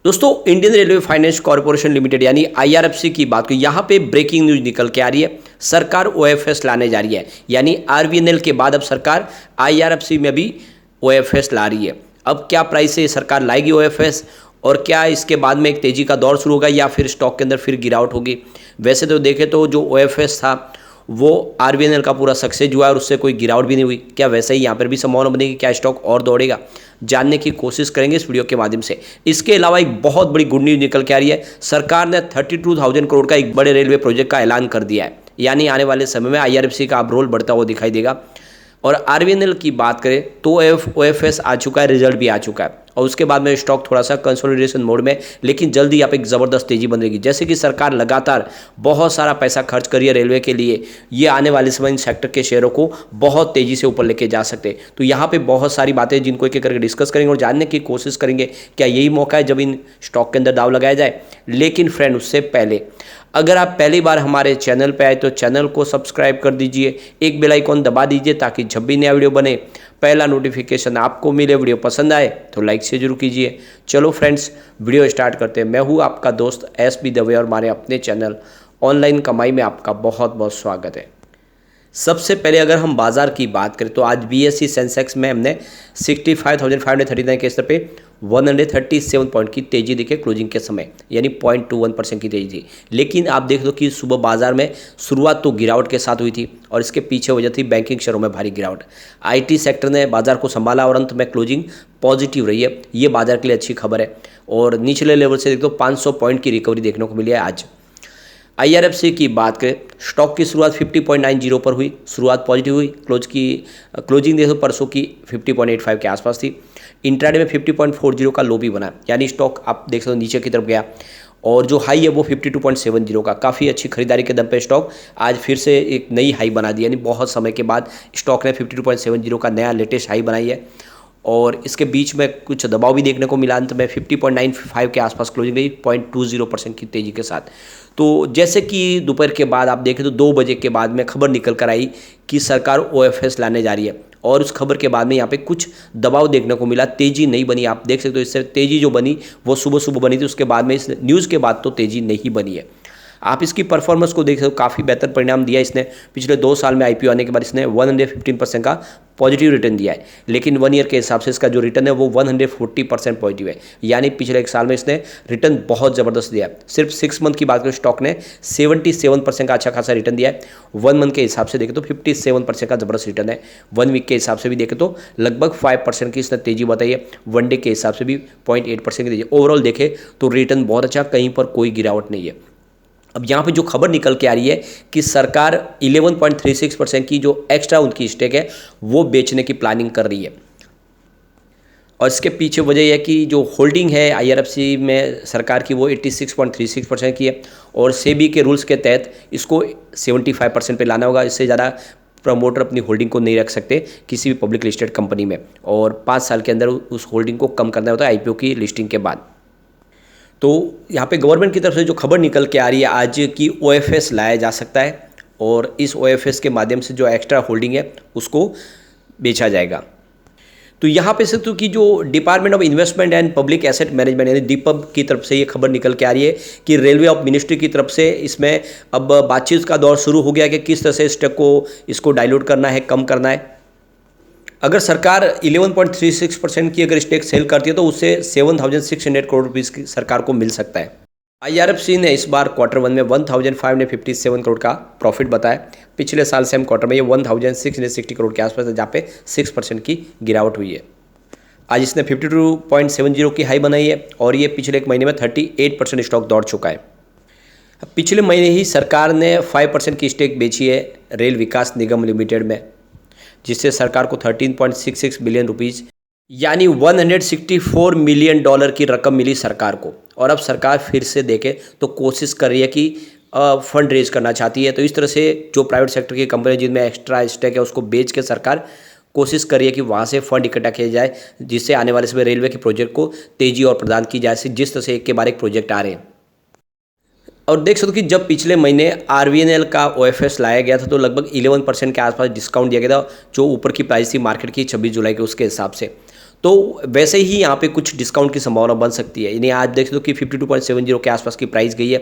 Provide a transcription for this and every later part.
दोस्तों, Indian railway finance corporation limited यानी IRFC की बात करें, यहाँ पे ब्रेकिंग न्यूज निकल के आ रही है। सरकार ओएफएस लाने जा रही है, यानी आरवीएनएल के बाद अब सरकार आईआरएफसी में भी ओएफएस ला रही है। अब क्या प्राइस से सरकार लाएगी ओएफएस, और क्या इसके बाद में एक तेजी का दौर शुरू होगा या फिर स्टॉक के अंदर फिर गिरावट होगी? वैसे तो देखें तो जो ओएफएस था वो आरवीएनएल का पूरा सक्सेस हुआ और उससे कोई गिरावट भी नहीं हुई। क्या वैसे ही यहाँ पर भी संभावना बनेगी? क्या स्टॉक और दौड़ेगा? जानने की कोशिश करेंगे इस वीडियो के माध्यम से। इसके अलावा एक बहुत बड़ी गुड न्यूज़ निकल के आ रही है। सरकार ने 32,000 करोड़ का एक बड़े रेलवे प्रोजेक्ट का ऐलान कर दिया है, यानी आने वाले समय में आईआरएफसी का अब रोल बढ़ता हुआ दिखाई देगा। और आरवीएनएल की बात करें तो ओएफएस आ चुका है, रिजल्ट भी आ चुका है, और उसके बाद में स्टॉक थोड़ा सा कंसोलिडेशन मोड में, लेकिन जल्दी यहाँ पे एक ज़बरदस्त तेजी बन रहेगी। जैसे कि सरकार लगातार बहुत सारा पैसा खर्च करी है रेलवे के लिए, ये आने वाले समय इन सेक्टर के शेयरों को बहुत तेज़ी से ऊपर लेके जा सकते हैं। तो यहाँ पे बहुत सारी बातें जिनको एक एक करके डिस्कस करेंगे और जानने की कोशिश करेंगे क्या यही मौका है जब इन स्टॉक के अंदर दाव लगाया जाए। लेकिन फ्रेंड, उससे पहले अगर आप पहली बार हमारे चैनल पे आए तो चैनल को सब्सक्राइब कर दीजिए, एक बेल आइकॉन दबा दीजिए ताकि जब भी नया वीडियो बने पहला नोटिफिकेशन आपको मिले। वीडियो पसंद आए तो लाइक से जरूर कीजिए। चलो फ्रेंड्स, वीडियो स्टार्ट करते हैं। मैं हूँ आपका दोस्त एसबी दवे और हमारे अपने चैनल ऑनलाइन कमाई में आपका बहुत बहुत स्वागत है। सबसे पहले अगर हम बाजार की बात करें तो आज बीएसई सेंसेक्स में हमने 65,539 के स्तर पे 137 पॉइंट की तेजी देखी क्लोजिंग के समय, यानी 0.21% की तेजी थी। लेकिन आप देख दो कि सुबह बाजार में शुरुआत तो गिरावट के साथ हुई थी और इसके पीछे वजह थी बैंकिंग शेयरों में भारी गिरावट। आईटी सेक्टर ने बाजार को संभाला और अंत में क्लोजिंग पॉजिटिव रही है, ये बाजार के लिए अच्छी खबर है। और निचले लेवल से देख दो 500 पॉइंट की रिकवरी देखने को मिली है आज। आईआरएफसी की बात करें, स्टॉक की शुरुआत 50.90 पर हुई, शुरुआत पॉजिटिव हुई। क्लोजिंग देखो परसों की 50.85 के आसपास थी। इंट्राडे में 50.40 का लो भी बना, यानी स्टॉक आप देख सकते हो नीचे की तरफ गया, और जो हाई है वो 52.70 का। काफ़ी अच्छी खरीदारी के दम पे स्टॉक आज फिर से एक नई हाई बना दी, यानी बहुत समय के बाद स्टॉक ने 52.70 का नया लेटेस्ट हाई बनाई है। और इसके बीच में कुछ दबाव भी देखने को मिला, अंत में 50.95 के आसपास क्लोजिंग रही 0.20% की तेज़ी के साथ। तो जैसे कि दोपहर के बाद आप देखें तो 2 बजे के बाद में खबर निकल कर आई कि सरकार ओएफएस लाने जा रही है, और उस खबर के बाद में यहाँ पे कुछ दबाव देखने को मिला, तेज़ी नहीं बनी। आप देख सकते हो इससे तेज़ी जो बनी वो सुबह सुबह बनी थी, उसके बाद में इस न्यूज़ के बाद तो तेज़ी नहीं बनी है। आप इसकी परफॉर्मेंस को देख सकते हो, काफ़ी बेहतर परिणाम दिया इसने। पिछले 2 साल में आईपीओ आने के बाद इसने 115% का पॉजिटिव रिटर्न दिया है, लेकिन 1 ईयर के हिसाब से इसका जो रिटर्न है वो 140% पॉजिटिव है, यानी पिछले 1 साल में इसने रिटर्न बहुत ज़बरदस्त दिया है। सिर्फ 6 मंथ की बात करें, स्टॉक ने 77% का अच्छा खासा रिटर्न दिया है। 1 मंथ के हिसाब से देखें तो 57% का ज़बरदस्त रिटर्न है। 1 वीक के हिसाब से भी देखें तो लगभग 5% की इसने तेज़ी बताई है। 1 डे के हिसाब से भी 0.8% की तेज़ी। ओवरऑल देखें तो रिटर्न बहुत अच्छा, कहीं पर कोई गिरावट नहीं है। अब यहाँ पे जो खबर निकल के आ रही है कि सरकार 11.36% की जो एक्स्ट्रा उनकी स्टेक है वो बेचने की प्लानिंग कर रही है, और इसके पीछे वजह यह है कि जो होल्डिंग है आईआरएफसी में सरकार की वो 86.36% की है, और सेबी के रूल्स के तहत इसको 75% पे लाना होगा। इससे ज़्यादा प्रमोटर अपनी होल्डिंग को नहीं रख सकते किसी भी पब्लिक लिस्टेड कंपनी में, और 5 साल के अंदर उस होल्डिंग को कम करना होता है आईपीओ की लिस्टिंग के बाद। तो यहाँ पे गवर्नमेंट की तरफ से जो खबर निकल के आ रही है आज कि ओएफएस लाया जा सकता है, और इस ओएफएस के माध्यम से जो एक्स्ट्रा होल्डिंग है उसको बेचा जाएगा। तो यहाँ पे से तो कि जो department of investment and public asset management यानी डीपब की तरफ से ये खबर निकल के आ रही है कि रेलवे ऑफ मिनिस्ट्री की तरफ से इसमें अब बातचीत का दौर शुरू हो गया कि किस तरह से स्टॉक को इसको डाइल्यूट करना है, कम करना है। अगर सरकार 11.36% की अगर स्टेक सेल करती है तो उससे 7,600 करोड़ रुपीज़ की सरकार को मिल सकता है। आईआरएफसी ने इस बार Q1 में 1,557 करोड़ का प्रॉफिट बताया। पिछले साल सेम क्वार्टर में ये 1,660 करोड़ के आसपास है, जहाँ पे 6% की गिरावट हुई है। आज इसने 52.70 की हाई बनाई है, और ये पिछले 1 महीने में 38% स्टॉक दौड़ चुका है। पिछले महीने ही सरकार ने 5% की स्टेक बेची है रेल विकास निगम लिमिटेड में, जिससे सरकार को 13.66 बिलियन रुपीज़ यानी $164 मिलियन की रकम मिली सरकार को। और अब सरकार फिर से देखे तो कोशिश कर रही है कि फंड रेज करना चाहती है। तो इस तरह से जो प्राइवेट सेक्टर की कंपनी जिनमें एक्स्ट्रा स्टेक है उसको बेच के सरकार कोशिश कर रही है कि वहाँ से फंड इकट्ठा किया जाए, जिससे आने वाले समय रेलवे के प्रोजेक्ट को तेज़ी और प्रदान की जाए, जिस तरह से एक के बाद एक प्रोजेक्ट आ रहे हैं। और देख सकते हो कि जब पिछले महीने आरवीएनएल का ओएफएस लाया गया था तो लगभग 11% के आसपास डिस्काउंट दिया गया था, जो ऊपर की प्राइस थी मार्केट की 26 जुलाई के उसके हिसाब से। तो वैसे ही यहाँ पे कुछ डिस्काउंट की संभावना बन सकती है। यानी आज देख लो कि 52.70 के आसपास की प्राइस गई है,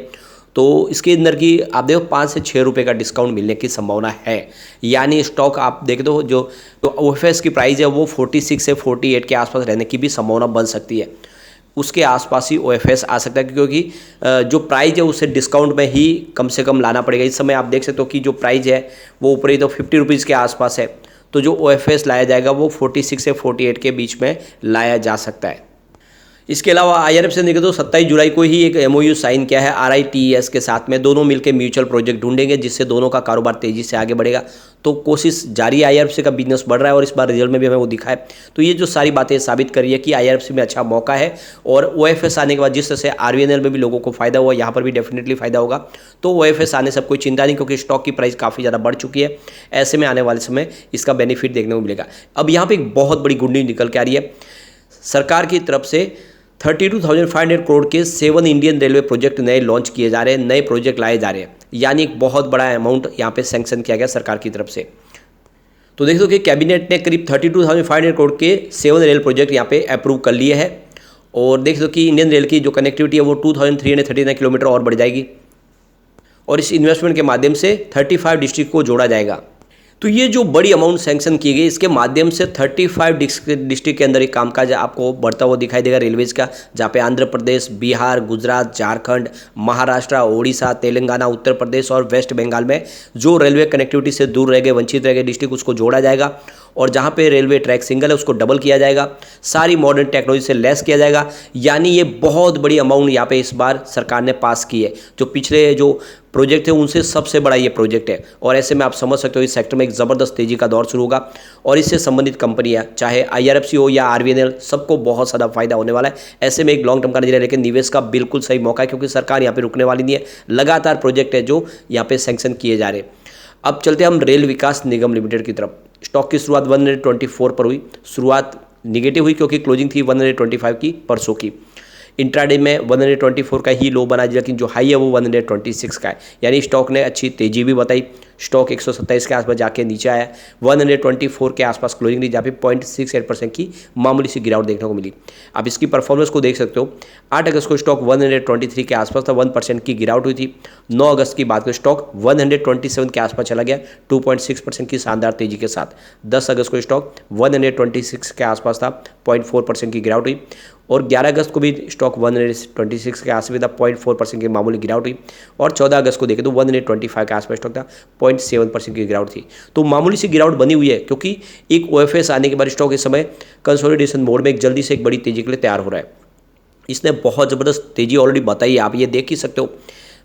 तो इसके अंदर की आप देखो 5 से 6 रुपये का डिस्काउंट मिलने की संभावना है। यानी स्टॉक आप देख दो जो OFS की प्राइस है वो 46 से 48 के आसपास रहने की भी संभावना बन सकती है। उसके आसपास ही OFS आ सकता है, क्योंकि जो प्राइस है उसे डिस्काउंट में ही कम से कम लाना पड़ेगा। इस समय आप देख सकते हो कि जो प्राइस है वो ऊपर ही तो 50 रुपीज़ के आसपास है, तो जो OFS लाया जाएगा वो 46 से 48 के बीच में लाया जा सकता है। इसके अलावा IRFC ने तो 27 जुलाई को ही एक MOU साइन किया है RITES के साथ में। दोनों मिलकर म्यूचुअल प्रोजेक्ट ढूंढेंगे जिससे दोनों का कारोबार तेजी से आगे बढ़ेगा। तो कोशिश जारी है, IRFC का बिजनेस बढ़ रहा है और इस बार रिजल्ट में भी हमें वो दिखा है। तो ये जो सारी बातें साबित कर रही है कि IRFC में अच्छा मौका है, और OFS आने के बाद जिस तरह से RVNL में भी लोगों को फायदा हुआ, यहाँ पर भी डेफिनेटली फायदा होगा। तो OFS आने से कोई चिंता नहीं, क्योंकि स्टॉक की प्राइस काफ़ी ज़्यादा बढ़ चुकी है। ऐसे में आने वाले समय इसका बेनिफिट देखने को मिलेगा। अब यहाँ पर एक बहुत बड़ी गुड न्यूज़ निकल के आ रही है। सरकार की तरफ से 32,500 करोड़ के 7 इंडियन रेलवे प्रोजेक्ट नए लॉन्च किए जा रहे हैं, नए प्रोजेक्ट लाए जा रहे हैं। यानी एक बहुत बड़ा अमाउंट यहाँ पे सैंक्शन किया गया सरकार की तरफ से। तो देख दो कि कैबिनेट ने करीब 32,500 करोड़ के 7 रेल प्रोजेक्ट यहाँ पे अप्रूव कर लिए हैं। और देख दो कि इंडियन रेल की जो कनेक्टिविटी है वो 2339 किलोमीटर और बढ़ जाएगी, और इस इन्वेस्टमेंट के माध्यम से 35 डिस्ट्रिक्ट को जोड़ा जाएगा। तो ये जो बड़ी अमाउंट सैंक्शन की गई, इसके माध्यम से 35 डिस्ट्रिक्ट के अंदर एक कामकाज आपको बढ़ता हुआ दिखाई देगा रेलवेज का, जहाँ पे आंध्र प्रदेश, बिहार, गुजरात, झारखंड, महाराष्ट्र, ओडिशा, तेलंगाना, उत्तर प्रदेश और वेस्ट बंगाल में जो रेलवे कनेक्टिविटी से दूर रह गए, वंचित रह गए डिस्ट्रिक्ट, उसको जोड़ा जाएगा। और जहाँ पे रेलवे ट्रैक सिंगल है उसको डबल किया जाएगा, सारी मॉडर्न टेक्नोलॉजी से लेस किया जाएगा। यानी ये बहुत बड़ी अमाउंट यहाँ पे इस बार सरकार ने पास की है। जो पिछले जो प्रोजेक्ट है उनसे सबसे बड़ा ये प्रोजेक्ट है, और ऐसे में आप समझ सकते हो इस सेक्टर में एक ज़बरदस्त तेजी का दौर शुरू होगा। और इससे संबंधित कंपनियां चाहे IRFC हो या RVNL, सबको बहुत ज़्यादा फायदा होने वाला है। ऐसे में एक लॉन्ग टर्म का नजरिया, लेकिन निवेश का बिल्कुल सही मौका है, क्योंकि सरकार यहाँ पे रुकने वाली नहीं है। लगातार प्रोजेक्ट है जो यहाँ पे सैंक्शन किए जा रहे हैं। अब चलते हम रेल विकास निगम लिमिटेड की तरफ। स्टॉक की शुरुआत 124 पर हुई। शुरुआत निगेटिव हुई क्योंकि क्लोजिंग थी 125 की परसों की। इंट्राडे में 124 का ही लो बना, लेकिन जो हाई है वो 126 का है। यानी स्टॉक ने अच्छी तेजी भी बताई। स्टॉक 127 के आसपास जाके नीचे आया। 124 के आसपास क्लोजिंग रही, जहाँ पे 0.68% की मामूली सी गिरावट देखने को मिली। आप इसकी परफॉर्मेंस को देख सकते हो। 8 अगस्त को स्टॉक 123 के आसपास था, 1% की गिरावट हुई थी। 9 अगस्त की बात करें, स्टॉक 127 के आसपास चला गया 2.6% की शानदार तेजी के साथ। 10 अगस्त को स्टॉक 126 के आसपास था, 0.4% की गिरावट हुई। और 11 अगस्त को भी स्टॉक 126 के आसपास था, 0.4% की मामूली गिरावट हुई। और 14 अगस्त को देखें तो 125 के आसपास स्टॉक था, 0.7% की गिरावट थी। तो मामूली सी गिरावट बनी हुई है, क्योंकि एक OFS आने के बाद स्टॉक इस समय कंसोलिडेशन मोड में एक जल्दी से एक बड़ी तेजी के लिए तैयार हो रहा है। इसने बहुत ज़बरदस्त तेजी ऑलरेडी बताई है, आप ये देख ही सकते हो।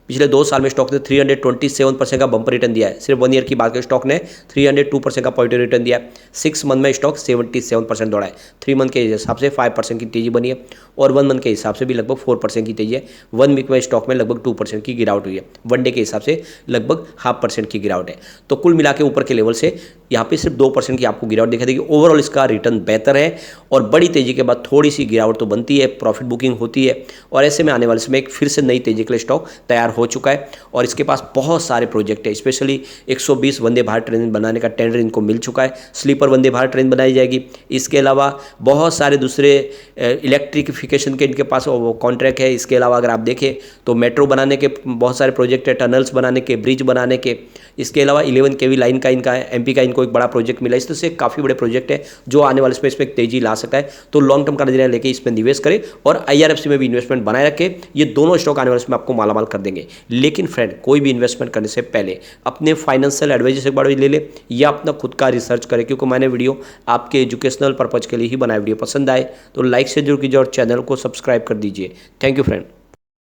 पिछले 2 साल में स्टॉक ने 327% का बम्पर रिटर्न दिया है। सिर्फ 1 ईयर की बात करें, स्टॉक ने 302% का पॉजिटिव रिटर्न दिया है। 6 मंथ में स्टॉक 77% दौड़ा है। 3 मंथ के हिसाब से 5% की तेजी बनी है, और 1 मंथ के हिसाब से भी लगभग 4% की तेजी है। 1 वीक में स्टॉक में लगभग 2% की गिरावट हुई है। 1 डे के हिसाब से लगभग 0.5% की गिरावट है। तो कुल मिला के ऊपर के लेवल से यहाँ पे सिर्फ 2% की आपको गिरावट दिखाई देगी। ओवरऑल इसका रिटर्न बेहतर है, और बड़ी तेजी के बाद थोड़ी सी गिरावट तो बनती है, प्रॉफिट बुकिंग होती है। और ऐसे में आने वाले समय एक फिर से नई तेजी के लिए स्टॉक तैयार हो चुका है, और इसके पास बहुत सारे प्रोजेक्ट है। स्पेशली 120 वंदे भारत ट्रेन बनाने का टेंडर इनको मिल चुका है। स्लीपर वंदे भारत ट्रेन बनाई जाएगी। इसके अलावा बहुत सारे दूसरे इलेक्ट्रिफिकेशन के इनके पास कॉन्ट्रैक्ट है। इसके अलावा अगर आप देखें तो मेट्रो बनाने के बहुत सारे प्रोजेक्ट है, टनल्स बनाने के, ब्रिज बनाने के। इसके अलावा 11 kV लाइन का इनका MP का इनको एक बड़ा प्रोजेक्ट मिला। इस तरह से काफ़ी बड़े प्रोजेक्ट है जो आने वाले स्पेस में एक तेजी ला सकता है। तो लॉन्ग टर्म का नजरिया लेके इसमें निवेश करें, और IRFC में भी इन्वेस्टमेंट बनाए रखें। ये दोनों स्टॉक आने वाले समय आपको मालामाल कर देंगे। लेकिन फ्रेंड, कोई भी इन्वेस्टमेंट करने से पहले अपने फाइनेंशियल एडवाइजर से एक बार ले ले, या अपना खुद का रिसर्च करें, क्योंकि मैंने वीडियो आपके एजुकेशनल पर्पज के लिए ही बनाया। वीडियो पसंद आए तो लाइक से जरूर कीजिए और चैनल को सब्सक्राइब कर दीजिए। Thank you friend.